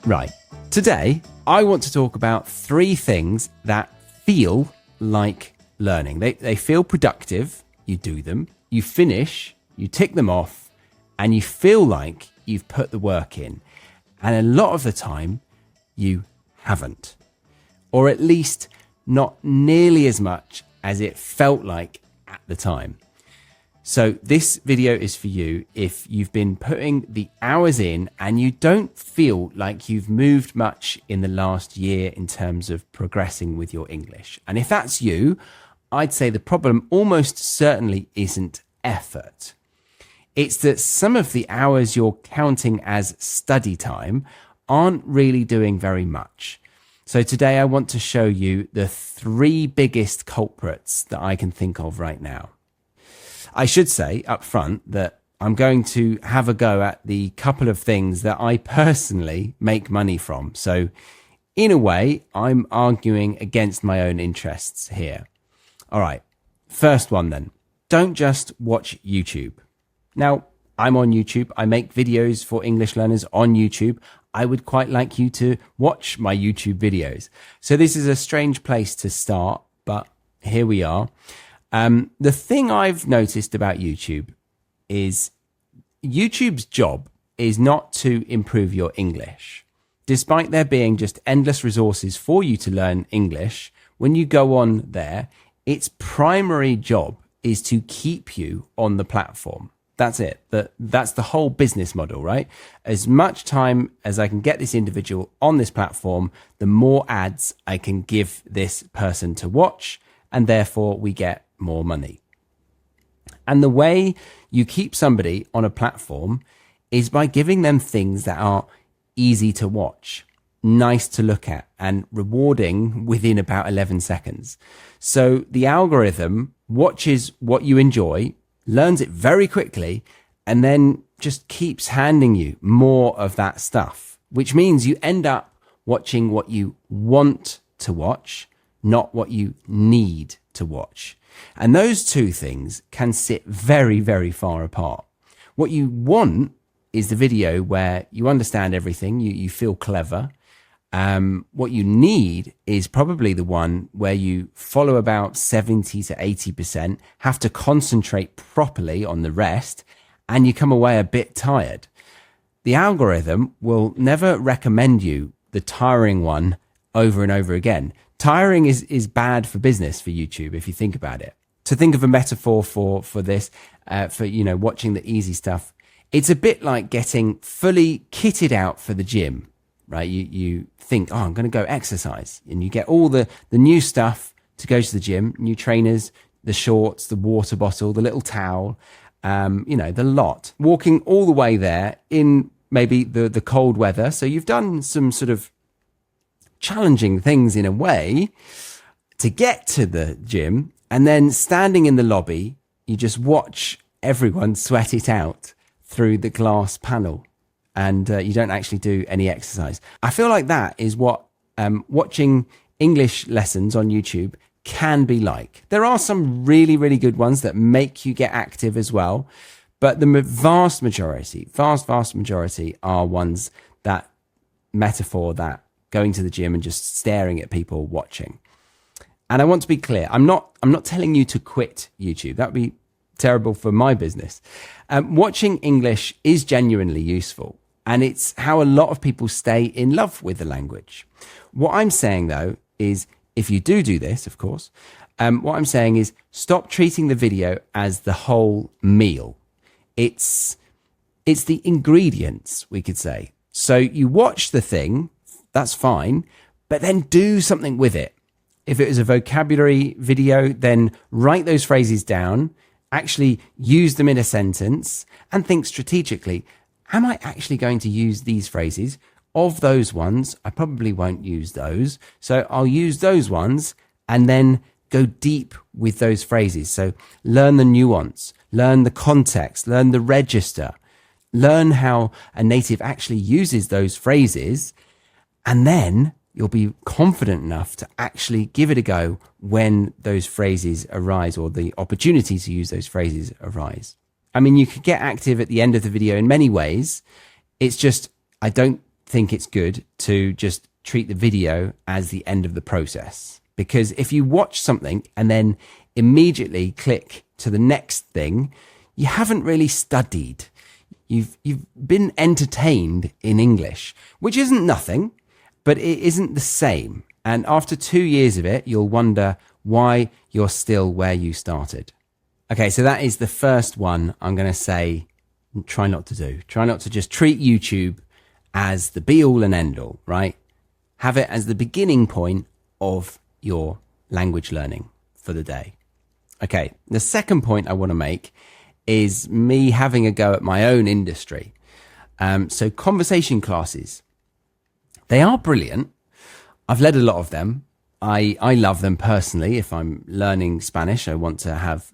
Right. Today, I want to talk about 3 things that feel like learning. They feel productive, you do them, you finish, you tick them off, and you feel like you've put the work in. And a lot of the time, you haven't. Or at least not nearly as much as it felt like at the time. So this video is for you if you've been putting the hours in and you don't feel like you've moved much in the last year in terms of progressing with your English. And if that's you, I'd say the problem almost certainly isn't effort. It's that some of the hours you're counting as study time aren't really doing very much. So today I want to show you the 3 biggest culprits that I can think of right now. I should say up front that I'm going to have a go at the couple of things that I personally make money from. So in a way, I'm arguing against my own interests here. All right, first one then. Don't just watch YouTube. Now, I'm on YouTube. I make videos for English learners on YouTube. I would quite like you to watch my YouTube videos. So this is a strange place to start, but here we are. The thing I've noticed about YouTube is YouTube's job is not to improve your English. Despite there being just endless resources for you to learn English, when you go on there, its primary job is to keep you on the platform. That's it. That's the whole business model, right? As much time as I can get this individual on this platform, the more ads I can give this person to watch, and therefore we get more money. And the way you keep somebody on a platform is by giving them things that are easy to watch, nice to look at, and rewarding within about 11 seconds. So the algorithm watches what you enjoy, learns it very quickly, and then just keeps handing you more of that stuff, which means you end up watching what you want to watch, not what you need to watch. And those 2 things can sit very, very far apart. What you want is the video where you understand everything, you feel clever. What you need is probably the one where you follow about 70 to 80%, have to concentrate properly on the rest, and you come away a bit tired. The algorithm will never recommend you the tiring one over and over again. Tiring is bad for business for YouTube, if you think about it. To think of a metaphor for this, for, watching the easy stuff, it's a bit like getting fully kitted out for the gym, right? You think, oh, I'm going to go exercise. And you get all the new stuff to go to the gym, new trainers, the shorts, the water bottle, the little towel, the lot. Walking all the way there in maybe the cold weather. So you've done some sort of challenging things in a way to get to the gym, and then standing in the lobby, you just watch everyone sweat it out through the glass panel, and you don't actually do any exercise. I feel like that is what watching English lessons on YouTube can be like. There are some really, really good ones that make you get active as well, but the vast majority are ones that metaphor that going to the gym and just staring at people watching. And I want to be clear, I'm not telling you to quit YouTube. That would be terrible for my business. Watching English is genuinely useful, and it's how a lot of people stay in love with the language. What I'm saying though is, if you do this, of course, what I'm saying is stop treating the video as the whole meal. It's the ingredients, we could say. So you watch the thing, that's fine, but then do something with it. If it was a vocabulary video, then write those phrases down, actually use them in a sentence, and think strategically, am I actually going to use these phrases? Of those ones, I probably won't use those. So I'll use those ones and then go deep with those phrases. So learn the nuance, learn the context, learn the register, learn how a native actually uses those phrases, and then you'll be confident enough to actually give it a go when those phrases arise, or the opportunity to use those phrases arise. I mean, you could get active at the end of the video in many ways. It's just, I don't think it's good to just treat the video as the end of the process. Because if you watch something and then immediately click to the next thing, you haven't really studied. You've been entertained in English, which isn't nothing, but it isn't the same. And after 2 years of it, you'll wonder why you're still where you started. Okay, so that is the first one I'm going to say, try not to do. Try not to just treat YouTube as the be all and end all, right? Have it as the beginning point of your language learning for the day. Okay, the second point I want to make is me having a go at my own industry. So conversation classes, they are brilliant. I've led a lot of them. I love them personally. If I'm learning Spanish, I want to have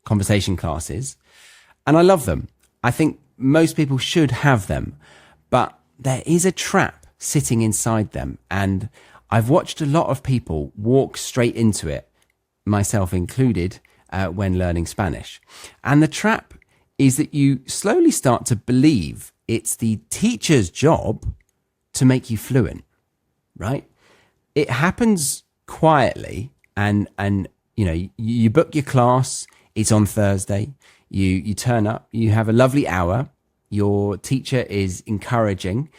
conversation classes, and I love them. I think most people should have them, but there is a trap sitting inside them. And I've watched a lot of people walk straight into it, myself included, when learning Spanish. And the trap is that you slowly start to believe it's the teacher's job to make you fluent, right? It happens quietly, and you know, you book your class, it's on Thursday, you turn up, you have a lovely hour, your teacher is encouraging,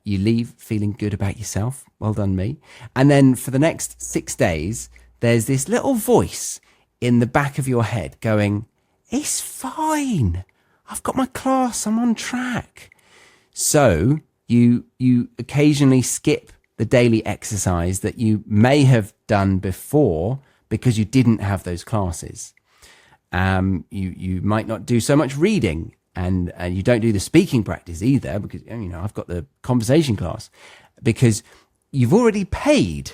you leave feeling good about yourself, well done me. And then for the next 6 days, there's this little voice in the back of your head going, it's fine, I've got my class, I'm on track. So you occasionally skip the daily exercise that you may have done before because you didn't have those classes. You might not do so much reading, and you don't do the speaking practice either because, you know, I've got the conversation class, because you've already paid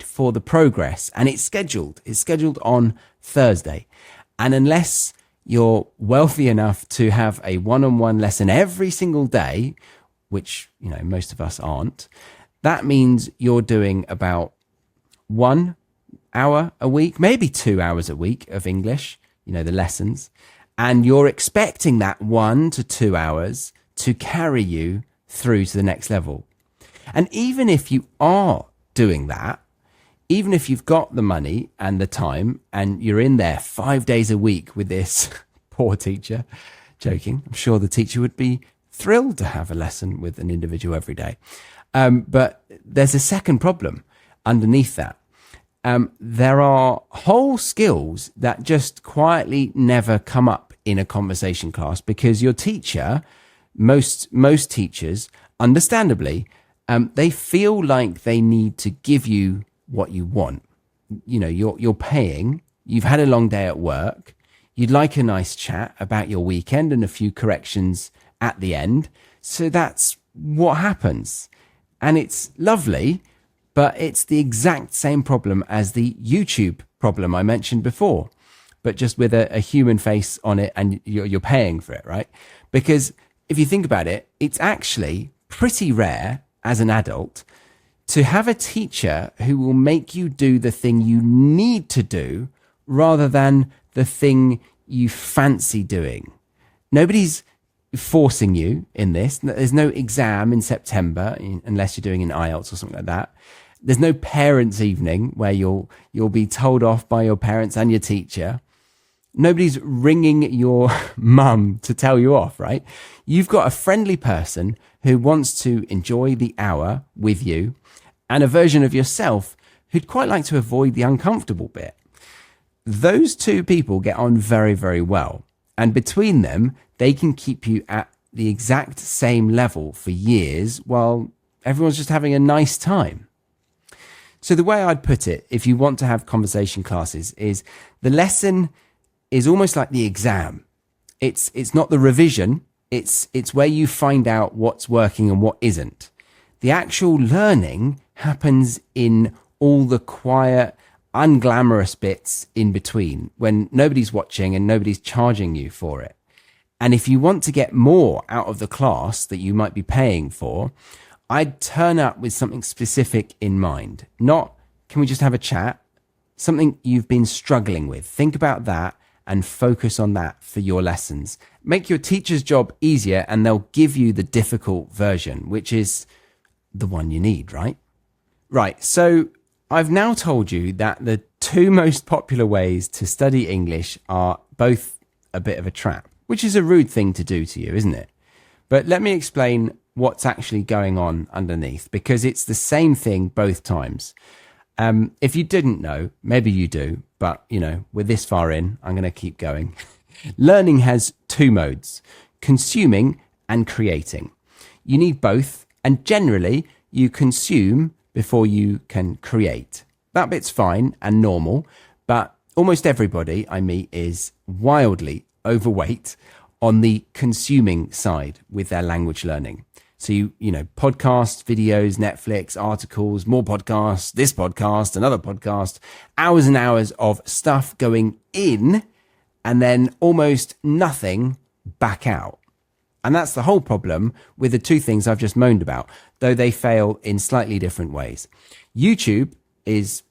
for the progress, and it's scheduled on Thursday. And unless you're wealthy enough to have a one-on-one lesson every single day, which, you know, most of us aren't, that means you're doing about 1 hour a week, maybe 2 hours a week of English, you know, the lessons. And you're expecting that 1 to 2 hours to carry you through to the next level. And even if you are doing that, even if you've got the money and the time and you're in there 5 days a week with this poor teacher, joking, I'm sure the teacher would be thrilled to have a lesson with an individual every day. But there's a second problem underneath that. There are whole skills that just quietly never come up in a conversation class because your teacher, most teachers, understandably, they feel like they need to give you what you want. You know, you're paying, you've had a long day at work, you'd like a nice chat about your weekend and a few corrections at the end. So that's what happens. And it's lovely, but it's the exact same problem as the YouTube problem I mentioned before, but just with a human face on it, and you're paying for it, right? Because if you think about it, it's actually pretty rare as an adult to have a teacher who will make you do the thing you need to do rather than the thing you fancy doing. Nobody's forcing you in this. There's no exam in September unless you're doing an IELTS or something like that. There's no parents' evening where you'll be told off by your parents and your teacher. Nobody's ringing your mum to tell you off, right? You've got a friendly person who wants to enjoy the hour with you, and a version of yourself who'd quite like to avoid the uncomfortable bit. Those two people get on very, very well. And between them, they can keep you at the exact same level for years while everyone's just having a nice time. So the way I'd put it, if you want to have conversation classes, is the lesson is almost like the exam. It's not the revision. It's where you find out what's working and what isn't. The actual learning happens in all the quiet, unglamorous bits in between when nobody's watching and nobody's charging you for it. And if you want to get more out of the class that you might be paying for, I'd turn up with something specific in mind. Not, can we just have a chat? Something you've been struggling with. Think about that and focus on that for your lessons. make your teacher's job easier, and they'll give you the difficult version, which is the one you need, right? Right, so I've now told you that the two most popular ways to study English are both a bit of a trap, which is a rude thing to do to you, isn't it? But let me explain what's actually going on underneath, because it's the same thing both times. If you didn't know, maybe you do, but we're this far in, I'm going to keep going. Learning has two modes, consuming and creating. You need both, and generally you consume before you can create. That bit's fine and normal, but almost everybody I meet is wildly overweight on the consuming side with their language learning. So podcasts, videos, Netflix, articles, more podcasts, this podcast, another podcast, hours and hours of stuff going in, and then almost nothing back out. And that's the whole problem with the two things I've just moaned about, though they fail in slightly different ways. YouTube is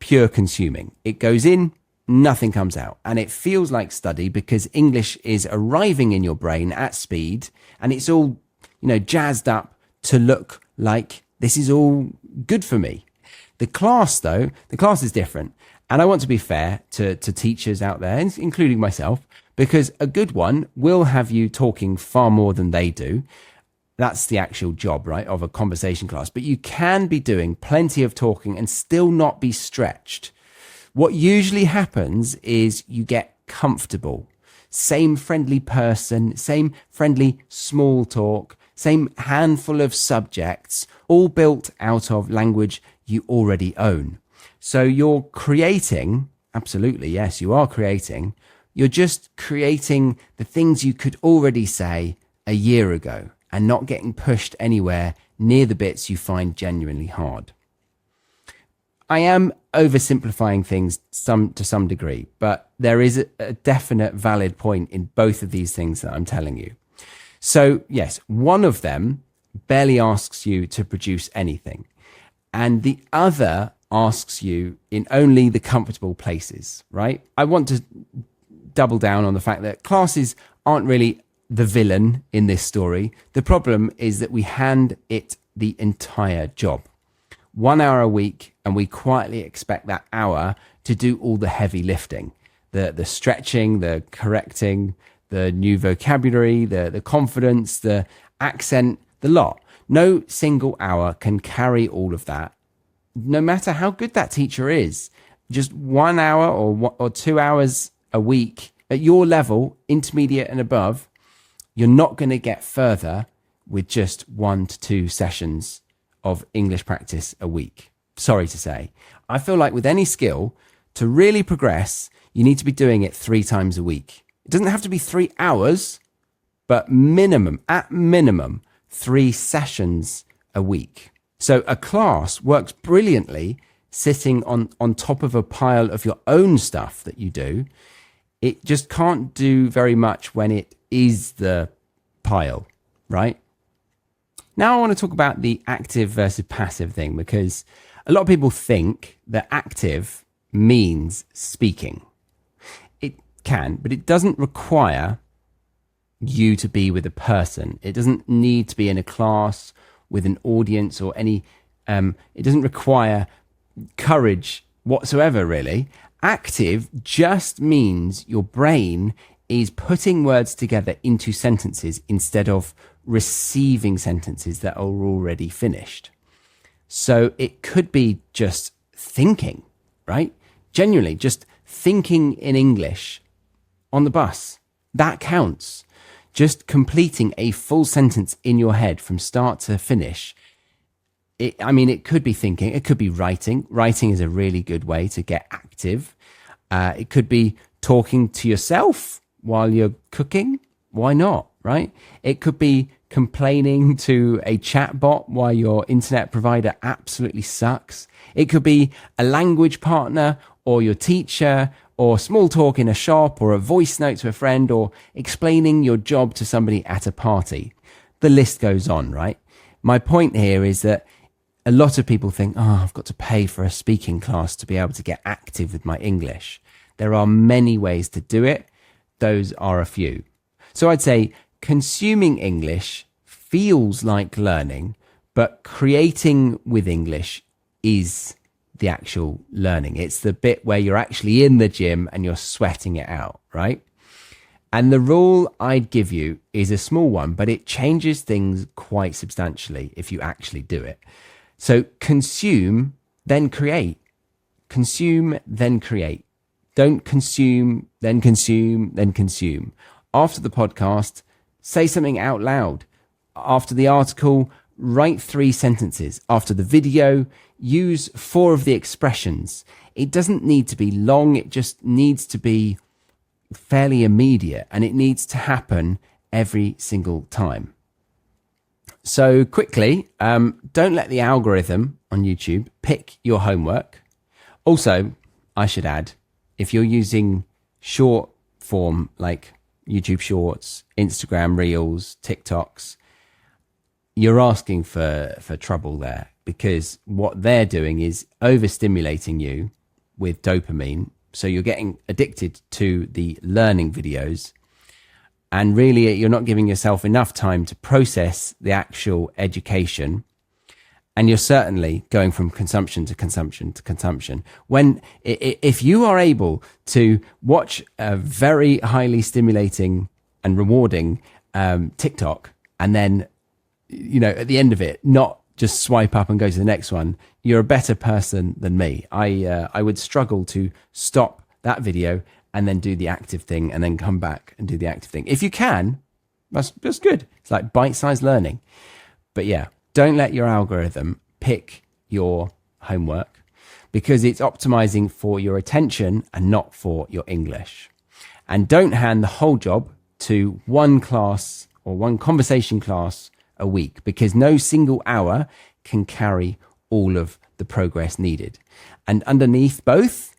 pure consuming. It goes in, nothing comes out. And it feels like study because English is arriving in your brain at speed, and it's all, jazzed up to look like this is all good for me. The class is different. And I want to be fair to teachers out there, including myself, because a good one will have you talking far more than they do. That's the actual job, right, of a conversation class. But you can be doing plenty of talking and still not be stretched. What usually happens is you get comfortable. Same friendly person, same friendly small talk, same handful of subjects, all built out of language you already own. So you're creating, absolutely, yes, you are creating. You're just creating the things you could already say a year ago and not getting pushed anywhere near the bits you find genuinely hard. I am oversimplifying things to some degree, but there is a definite valid point in both of these things that I'm telling you. So yes, one of them barely asks you to produce anything, and the other asks you in only the comfortable places, right? I want to double down on the fact that classes aren't really the villain in this story. The problem is that we hand it the entire job. 1 hour a week, and we quietly expect that hour to do all the heavy lifting, the stretching, the correcting, the new vocabulary, the confidence, the accent, the lot. No single hour can carry all of that, no matter how good that teacher is. Just 1 hour or 2 hours a week at your level, intermediate and above, you're not going to get further with just 1 to 2 sessions of English practice a week. Sorry to say. I feel like with any skill, to really progress, you need to be doing it 3 times a week. It doesn't have to be 3 hours, but at minimum, 3 sessions a week. So a class works brilliantly sitting on top of a pile of your own stuff that you do. It just can't do very much when it is the pile, right? Now I want to talk about the active versus passive thing, because a lot of people think that active means speaking. It can, but it doesn't require you to be with a person. It doesn't need to be in a class with an audience or any, it doesn't require courage whatsoever, really. Active just means your brain is putting words together into sentences instead of receiving sentences that are already finished. So it could be just thinking, right? Genuinely, just thinking in English on the bus. That counts. Just completing a full sentence in your head from start to finish. It could be thinking. It could be writing. Writing is a really good way to get active. It could be talking to yourself while you're cooking. Why not, right? It could be complaining to a chatbot while your internet provider absolutely sucks. It could be a language partner or your teacher, or small talk in a shop, or a voice note to a friend, or explaining your job to somebody at a party. The list goes on, right? My point here is that a lot of people think, I've got to pay for a speaking class to be able to get active with my English. There are many ways to do it. Those are a few. So I'd say consuming English feels like learning, but creating with English is the actual learning. It's the bit where you're actually in the gym and you're sweating it out, right? And the rule I'd give you is a small one, but it changes things quite substantially if you actually do it. So consume, then create. Consume, then create. Don't consume, then consume, then consume. After the podcast, say something out loud. After the article, write 3 sentences. After the video, use 4 of the expressions. It doesn't need to be long. It just needs to be fairly immediate, and it needs to happen every single time. So quickly, don't let the algorithm on YouTube pick your homework. Also, I should add, if you're using short form like YouTube Shorts, Instagram Reels, TikToks, you're asking for trouble there, because what they're doing is overstimulating you with dopamine. So you're getting addicted to the learning videos, and really you're not giving yourself enough time to process the actual education. And you're certainly going from consumption to consumption to consumption. When, if you are able to watch a very highly stimulating and rewarding TikTok, and then, at the end of it, not just swipe up and go to the next one, you're a better person than me. I would struggle to stop that video and then do the active thing and then come back and do the active thing. If you can, that's good. It's like bite-sized learning. But yeah, don't let your algorithm pick your homework, because it's optimizing for your attention and not for your English. And don't hand the whole job to one class or one conversation class a week, because no single hour can carry all of the progress needed. And underneath both,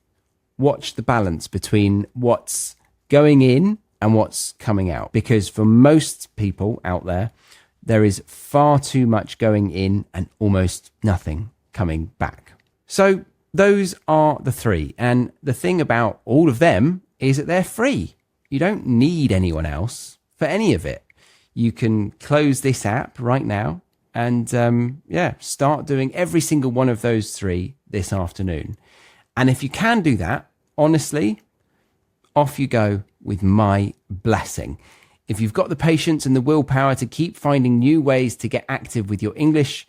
watch the balance between what's going in and what's coming out, because for most people out there, there is far too much going in and almost nothing coming back. So those are the 3. And the thing about all of them is that they're free. You don't need anyone else for any of it. You can close this app right now and start doing every single one of those 3 this afternoon. And if you can do that, honestly, off you go with my blessing. If you've got the patience and the willpower to keep finding new ways to get active with your English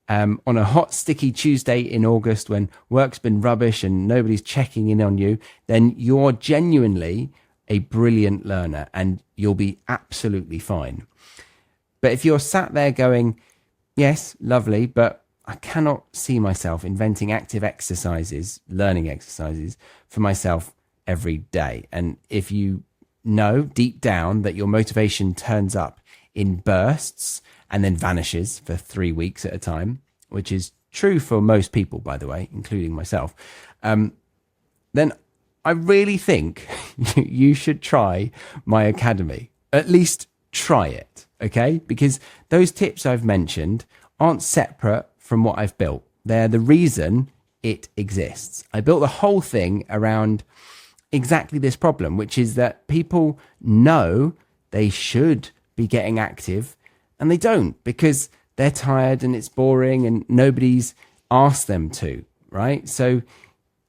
on a hot, sticky Tuesday in August when work's been rubbish and nobody's checking in on you, then you're genuinely a brilliant learner and you'll be absolutely fine. But if you're sat there going, yes, lovely, but I cannot see myself inventing active exercises, learning exercises for myself every day. And if you know deep down that your motivation turns up in bursts and then vanishes for 3 weeks at a time, which is true for most people, by the way, including myself, then I really think you should try my academy. At least try it, okay? Because those tips I've mentioned aren't separate from what I've built. They're the reason it exists. I built the whole thing around exactly this problem, which is that people know they should be getting active and they don't, because they're tired and it's boring and nobody's asked them to, right? So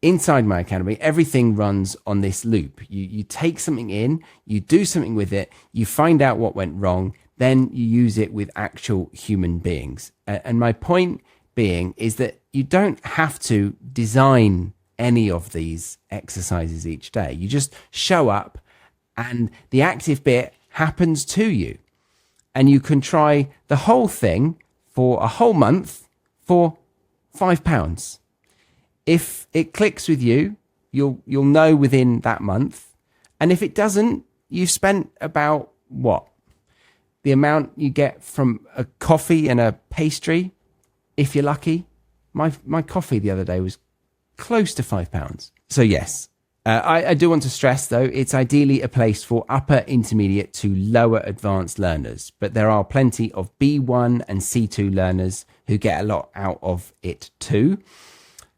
inside my academy, everything runs on this loop. You take something in, you do something with it, you find out what went wrong, then you use it with actual human beings. And my point being is that you don't have to design any of these exercises each day. You just show up and the active bit happens to you. And you can try the whole thing for a whole month for £5. If it clicks with you, you'll know within that month. And if it doesn't, you've spent about what? The amount you get from a coffee and a pastry, if you're lucky. My coffee the other day was close to £5. So yes, I do want to stress though, it's ideally a place for upper intermediate to lower advanced learners, but there are plenty of B1 and C2 learners who get a lot out of it too.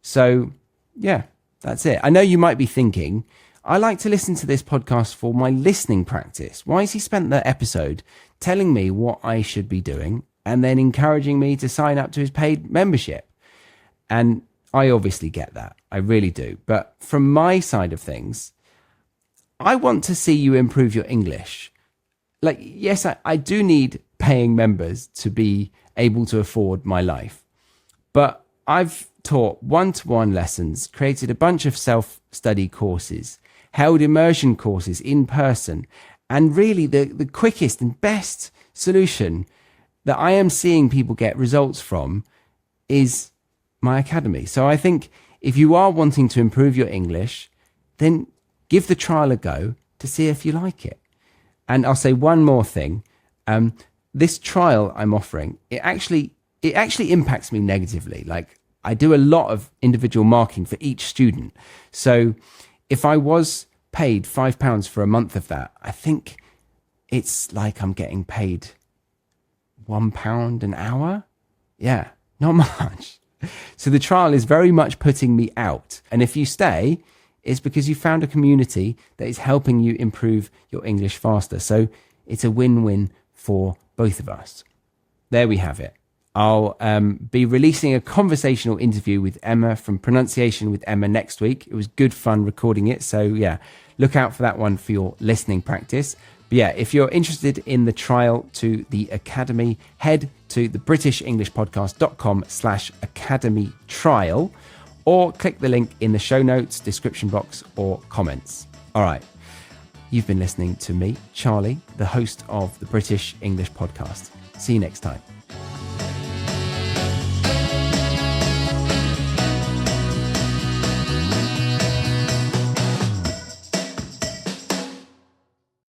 So yeah, that's it. I know you might be thinking, I like to listen to this podcast for my listening practice. Wise, he spent the episode telling me what I should be doing and then encouraging me to sign up to his paid membership. And I obviously get that. I really do. But from my side of things, I want to see you improve your English. Like, yes, I do need paying members to be able to afford my life. But I've taught one-to-one lessons, created a bunch of self-study courses, held immersion courses in person. And really the quickest and best solution that I am seeing people get results from is my academy. So I think if you are wanting to improve your English, then give the trial a go to see if you like it. And I'll say one more thing. This trial I'm offering, it actually impacts me negatively. Like, I do a lot of individual marking for each student. So if I was paid £5 for a month of that, I think it's like I'm getting paid £1 an hour. Yeah, not much. So the trial is very much putting me out. And if you stay, it's because you found a community that is helping you improve your English faster. So it's a win-win for both of us. There we have it. I'll be releasing a conversational interview with Emma from Pronunciation with Emma next week. It was good fun recording it. So yeah, look out for that one for your listening practice. But yeah, if you're interested in the trial to the Academy, head to the britishenglishpodcast.com/academy trial or click the link in the show notes, description box or comments. All right. You've been listening to me, Charlie, the host of the British English Podcast. See you next time.